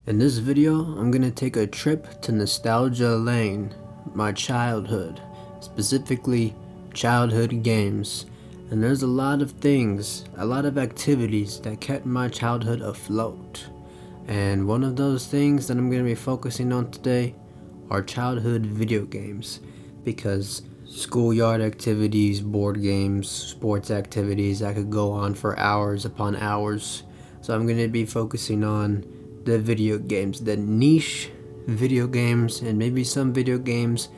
In this video, I'm gonna take a trip to nostalgia lane, my childhood, specifically childhood games. And there's a lot of things, a lot of activities that kept my childhood afloat. And one of those things that I'm gonna be focusing on today are childhood video games, because schoolyard activities, board games, sports activities, I could go on for hours upon hours. So I'm gonna be focusing on the video games, the niche video games, and maybe some video games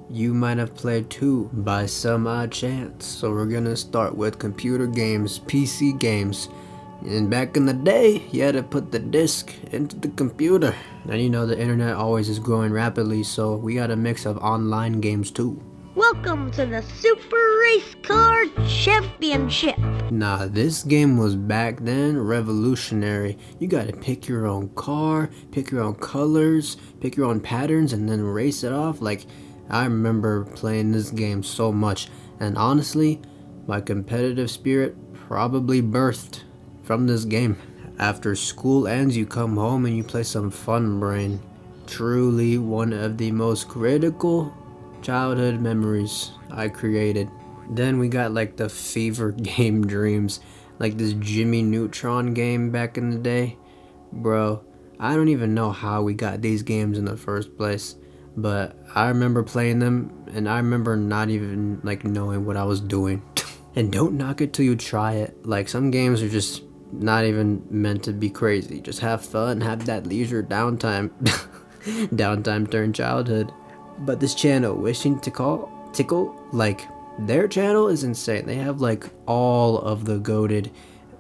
you might have played too by some odd chance. So we're gonna start with computer games, PC games. And back in the day, you had to put the disc into the computer. And you know the internet always is growing rapidly, so we got a mix of online games too. Welcome to the Super Race Car Championship. Nah, this game was back then revolutionary. You gotta pick your own car, pick your own colors, pick your own patterns, and then race it off. Like, I remember playing this game so much, and honestly, my competitive spirit probably birthed from this game. After school ends, you come home and you play some Fun Brain. Truly one of the most critical childhood memories I created. Then we got like the fever game dreams, like this Jimmy Neutron game back in the day. Bro, I don't even know how we got these games in the first place, but I remember playing them, and I remember not even like knowing what I was doing. And don't knock it till you try it. Like, some games are just not even meant to be crazy. Just have fun, have that leisure downtime. Downtime during childhood. But this channel, Wishing to Tickle, like, their channel is insane. They have like all of the goated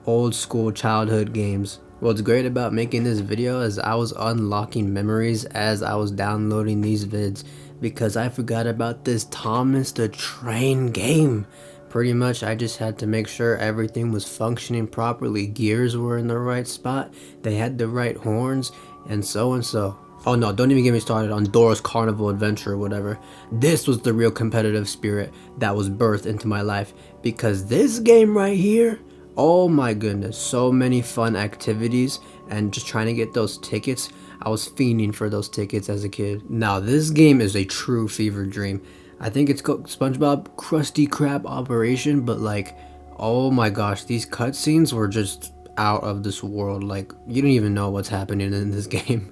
old school childhood games. What's great about making this video is I was unlocking memories as I was downloading these vids, because I forgot about this Thomas the Train game. Pretty much I just had to make sure everything was functioning properly. Gears were in the right spot, they had the right horns, and so. Oh no, don't even get me started on Dora's Carnival Adventure or whatever. This was the real competitive spirit that was birthed into my life, because this game right here, oh my goodness, so many fun activities, and just trying to get those tickets. I was fiending for those tickets as a kid. Now this game is a true fever dream. I think it's called SpongeBob Krusty Krab Operation, but like, oh my gosh, these cutscenes were just out of this world. Like, you don't even know what's happening in this game.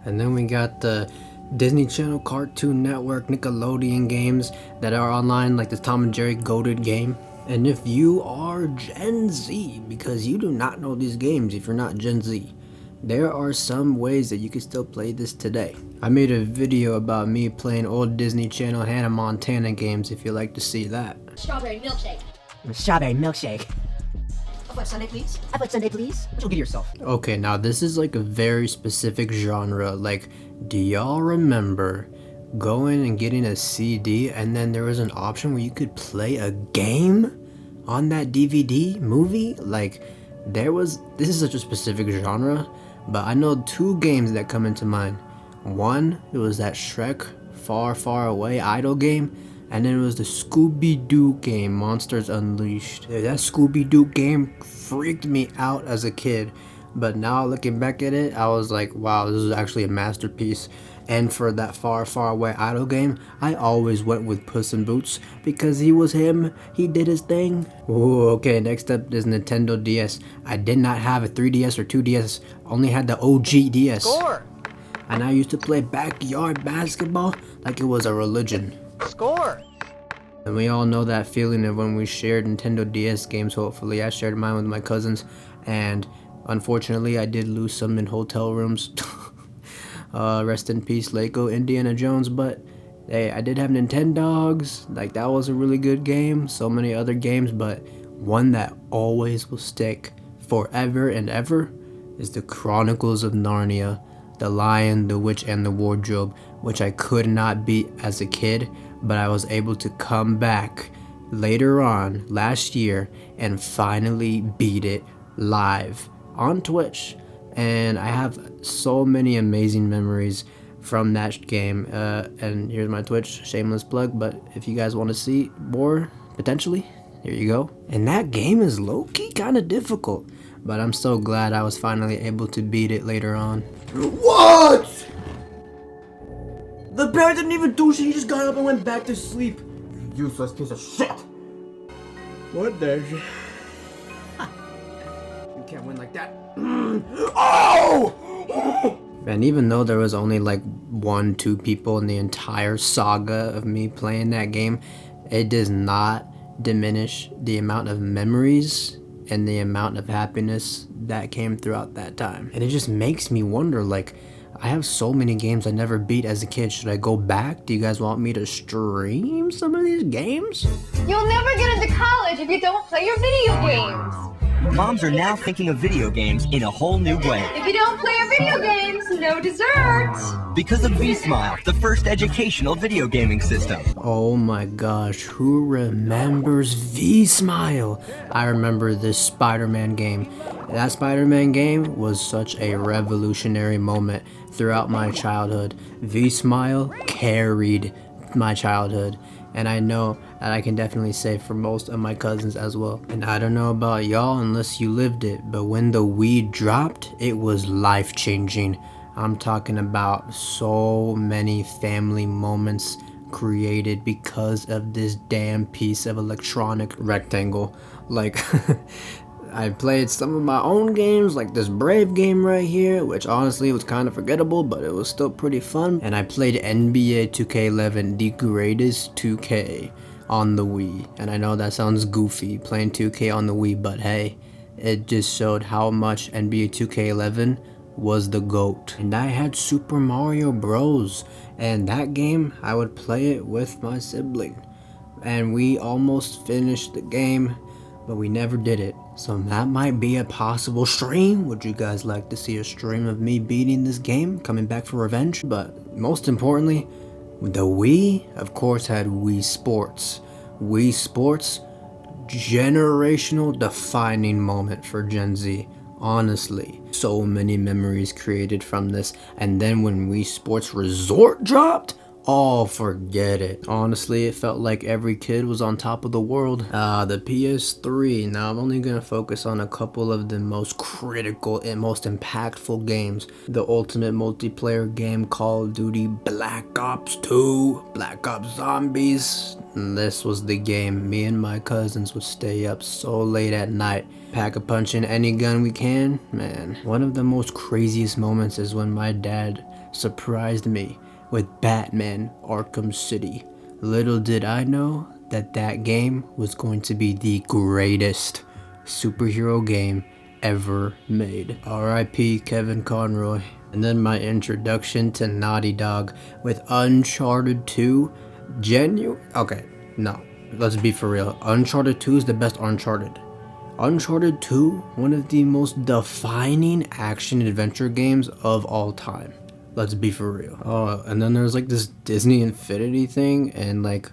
And then we got the Disney Channel, Cartoon Network, Nickelodeon games that are online, like the Tom and Jerry goated game. And if you are Gen Z, because you do not know these games if you're not Gen Z, there are some ways that you can still play this today. I made a video about me playing old Disney Channel Hannah Montana games if you'd like to see that. Strawberry milkshake. Strawberry milkshake. I'll put Sunday, please. I put Sunday, please. What you get yourself? Okay, now this is like a very specific genre. Like, do y'all remember going and getting a CD, and then there was an option where you could play a game on that DVD movie? Like, this is such a specific genre, but I know two games that come into mind. One, it was that Shrek Far Far Away idle game, and then it was the Scooby-Doo game, Monsters Unleashed. Dude, that Scooby-Doo game freaked me out as a kid, but now looking back at it, I was like, wow, this is actually a masterpiece. And for that Far Far Away idle game, I always went with Puss in Boots, because he was him, he did his thing. Ooh, okay, next up is Nintendo DS. I did not have a 3DS or 2DS, only had the OG DS. Score! And I used to play backyard basketball like it was a religion. Score! And we all know that feeling of when we shared Nintendo DS games. Hopefully I shared mine with my cousins, and unfortunately I did lose some in hotel rooms. Rest in peace Lego Indiana Jones. But hey, I did have Nintendogs. Like, that was a really good game. So many other games, but one that always will stick forever and ever is the Chronicles of Narnia. The Lion, the Witch, and the Wardrobe, which I could not beat as a kid, but I was able to come back later on last year and finally beat it live on Twitch. And I have so many amazing memories from that game. And here's my Twitch, shameless plug, but if you guys want to see more, potentially, here you go. And that game is low-key kind of difficult, but I'm so glad I was finally able to beat it later on. What? The bear didn't even do shit, he just got up and went back to sleep. You useless piece of shit. What the shit? You can't win like that. Oh! And even though there was only like 1-2 people in the entire saga of me playing that game, it does not diminish the amount of memories and the amount of happiness that came throughout that time. And it just makes me wonder, like, I have so many games I never beat as a kid. Should I go back? Do you guys want me to stream some of these games? You'll never get into college if you don't play your video games. Moms are now thinking of video games in a whole new way. If you don't play your video games, no dessert. Because of VSmile, the first educational video gaming system. Oh my gosh, who remembers VSmile? I remember this Spider-Man game. That Spider-Man game was such a revolutionary moment throughout my childhood. VSmile carried my childhood, and I know that I can definitely say for most of my cousins as well. And I don't know about y'all unless you lived it, but when the Wii dropped, it was life-changing. I'm talking about so many family moments created because of this damn piece of electronic rectangle. Like, I played some of my own games, like this Brave game right here, which honestly was kind of forgettable, but it was still pretty fun. And I played NBA 2K11, the greatest 2K on the Wii. And I know that sounds goofy, playing 2K on the Wii, but hey, it just showed how much NBA 2K11 was the GOAT. And I had Super Mario Bros. And that game, I would play it with my sibling. And we almost finished the game, but we never did it. So that might be a possible stream. Would you guys like to see a stream of me beating this game, coming back for revenge? But most importantly, the Wii, of course, had Wii Sports. Wii Sports, generational defining moment for Gen Z. Honestly, so many memories created from this. And then when Wii Sports Resort dropped, oh, forget it. Honestly, it felt like every kid was on top of the world. The PS3. Now, I'm only gonna focus on a couple of the most critical and most impactful games. The ultimate multiplayer game, Call of Duty Black Ops 2, Black Ops Zombies. And this was the game. Me and my cousins would stay up so late at night, pack-a-punching any gun we can. Man, one of the most craziest moments is when my dad surprised me with Batman Arkham City. Little did I know that that game was going to be the greatest superhero game ever made. R.I.P. Kevin Conroy. And then my introduction to Naughty Dog with Uncharted 2. Okay, no, let's be for real. Uncharted 2 is the best Uncharted. Uncharted 2, one of the most defining action adventure games of all time. Let's be for real. Oh, and then there's like this Disney Infinity thing, and like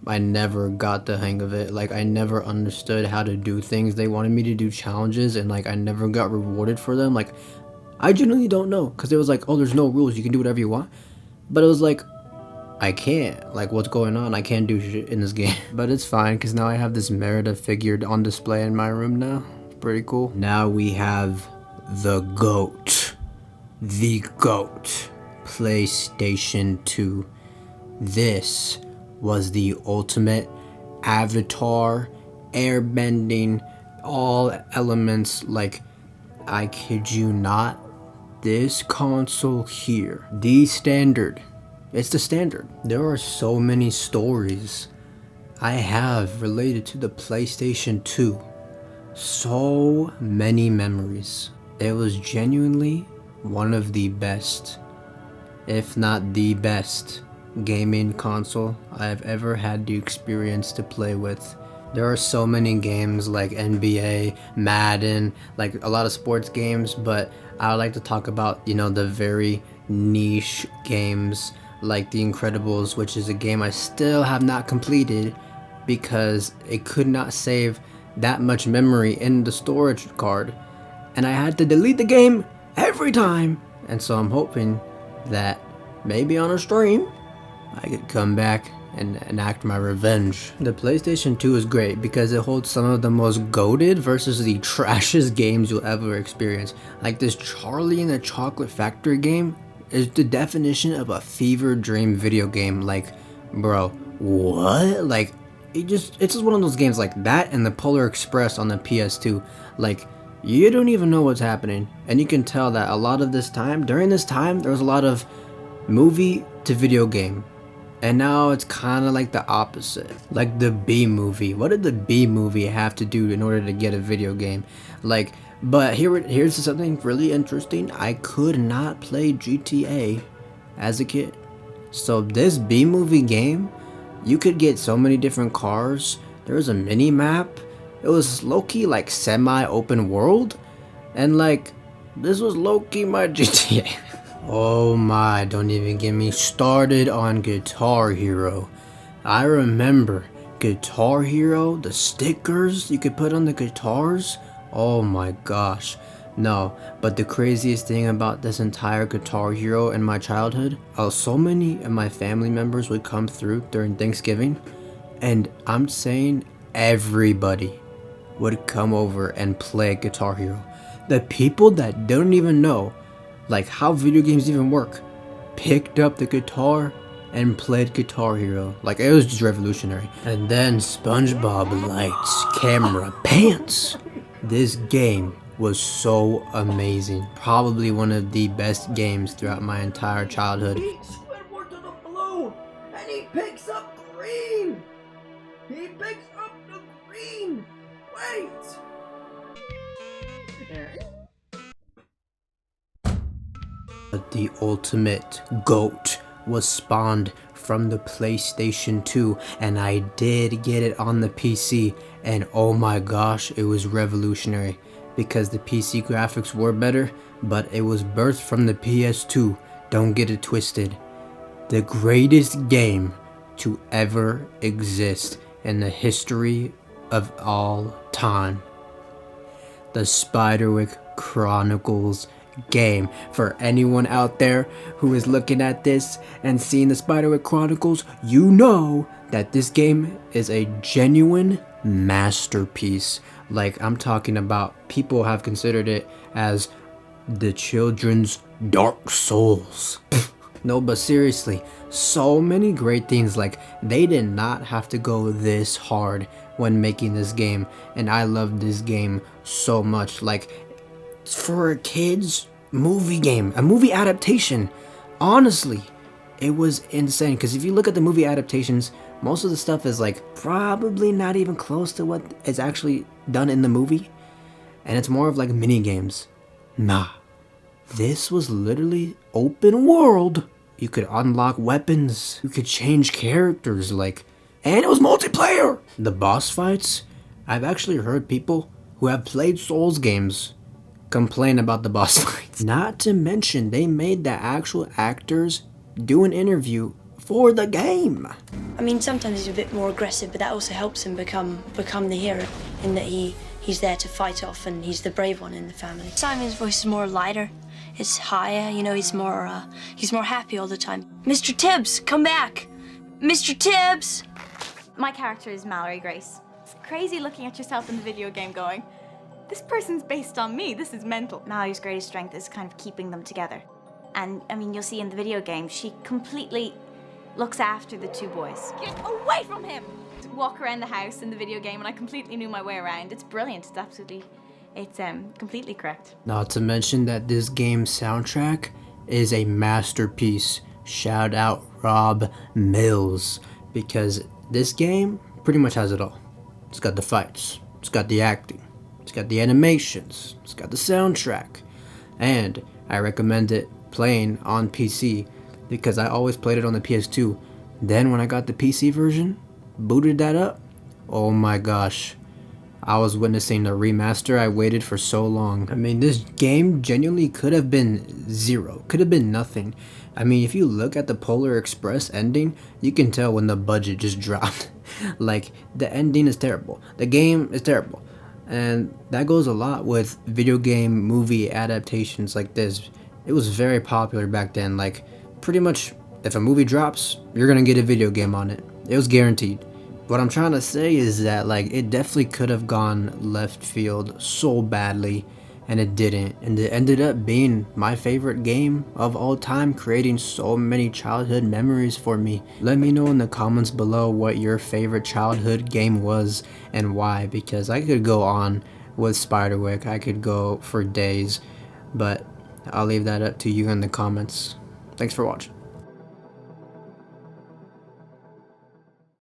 I never got the hang of it. Like I never understood how to do things. They wanted me to do challenges, and like I never got rewarded for them. Like I genuinely don't know, because it was like, oh, there's no rules, you can do whatever you want. But it was like, I can't. Like, what's going on? I can't do shit in this game. But it's fine, because now I have this Merida figure on display in my room now. Pretty cool. Now we have the GOAT. The GOAT. PlayStation 2. This was the ultimate Avatar, airbending, all elements. Like, I kid you not, this console here, the standard, it's the standard. There are so many stories I have related to the PlayStation 2. So many memories. It was genuinely one of the best, if not the best, gaming console I've ever had the experience to play with. There are so many games like NBA, Madden, like a lot of sports games, but I would like to talk about, you know, the very niche games like The Incredibles, which is a game I still have not completed because it could not save that much memory in the storage card, and I had to delete the game every time. And so I'm hoping that maybe on a stream I could come back and enact my revenge. The PlayStation 2 is great because it holds some of the most goated versus the trashiest games you'll ever experience. Like this Charlie and the Chocolate Factory game is the definition of a fever dream video game. Like, bro, what? Like, it's just one of those games like that and the Polar Express on the PS2. Like, you don't even know what's happening, and you can tell that a lot of this time, during this time, there was a lot of movie to video game, and now it's kind of like the opposite, like the B movie. What did the B movie have to do in order to get a video game? Like, but here's something really interesting. I could not play GTA as a kid, so this B movie game, you could get so many different cars. There was a mini map. It was low-key like semi-open world, and like this was low-key my GTA. Oh my, don't even get me started on Guitar Hero. I remember Guitar Hero, the stickers you could put on the guitars. Oh my gosh. No, but the craziest thing about this entire Guitar Hero in my childhood, so many of my family members would come through during Thanksgiving, and I'm saying everybody would come over and play Guitar Hero. The people that don't even know like how video games even work picked up the guitar and played Guitar Hero. Like, it was just revolutionary. And then SpongeBob Lights, Camera, Pants. This game was so amazing. Probably one of the best games throughout my entire childhood. Squidward to the balloon, and he picks up green. He picks up the green. Wait. But the ultimate GOAT was spawned from the PlayStation 2, and I did get it on the PC, and oh my gosh, it was revolutionary because the PC graphics were better, but it was birthed from the PS2. Don't get it twisted. The greatest game to ever exist in the history of all time. The Spiderwick Chronicles game. For anyone out there who is looking at this and seeing the Spiderwick Chronicles, you know that this game is a genuine masterpiece. Like, I'm talking about, people have considered it as the children's Dark Souls. No, but seriously, so many great things. Like, they did not have to go this hard when making this game, and I love this game so much. Like, for a kid's movie game, a movie adaptation, honestly, it was insane. Because if you look at the movie adaptations, most of the stuff is like probably not even close to what is actually done in the movie, and it's more of like mini games. Nah, this was literally open world. You could unlock weapons, you could change characters, like, and it was multiplayer. The boss fights, I've actually heard people who have played Souls games complain about the boss fights. Not to mention, they made the actual actors do an interview for the game. I mean, sometimes he's a bit more aggressive, but that also helps him become the hero, in that he's there to fight off, and he's the brave one in the family. Simon's voice is more lighter. It's higher, you know, he's more happy all the time. Mr. Tibbs, come back! Mr. Tibbs! My character is Mallory Grace. It's crazy looking at yourself in the video game going, this person's based on me, this is mental. Mallory's greatest strength is kind of keeping them together. And, I mean, you'll see in the video game, she completely looks after the two boys. Get away from him! Walk around the house in the video game, and I completely knew my way around. It's brilliant, it's completely correct. Not to mention that this game's soundtrack is a masterpiece. Shout out Rob Mills, because this game pretty much has it all. It's got the fights, it's got the acting, it's got the animations, it's got the soundtrack, and I recommend it playing on PC because I always played it on the PS2. Then when I got the PC version, booted that up, oh my gosh, I was witnessing the remaster I waited for so long. I mean, this game genuinely could have been zero, could have been nothing. I mean, if you look at the Polar Express ending, you can tell when the budget just dropped. Like, the ending is terrible, the game is terrible, and that goes a lot with video game movie adaptations like this. It was very popular back then. Like, pretty much if a movie drops, you're gonna get a video game on it. It was guaranteed. What I'm trying to say is that like it definitely could have gone left field so badly, and it didn't, and it ended up being my favorite game of all time, creating so many childhood memories for me. Let me know in the comments below what your favorite childhood game was and why, because I could go on with Spiderwick, I could go for days, but I'll leave that up to you in the comments. Thanks for watching.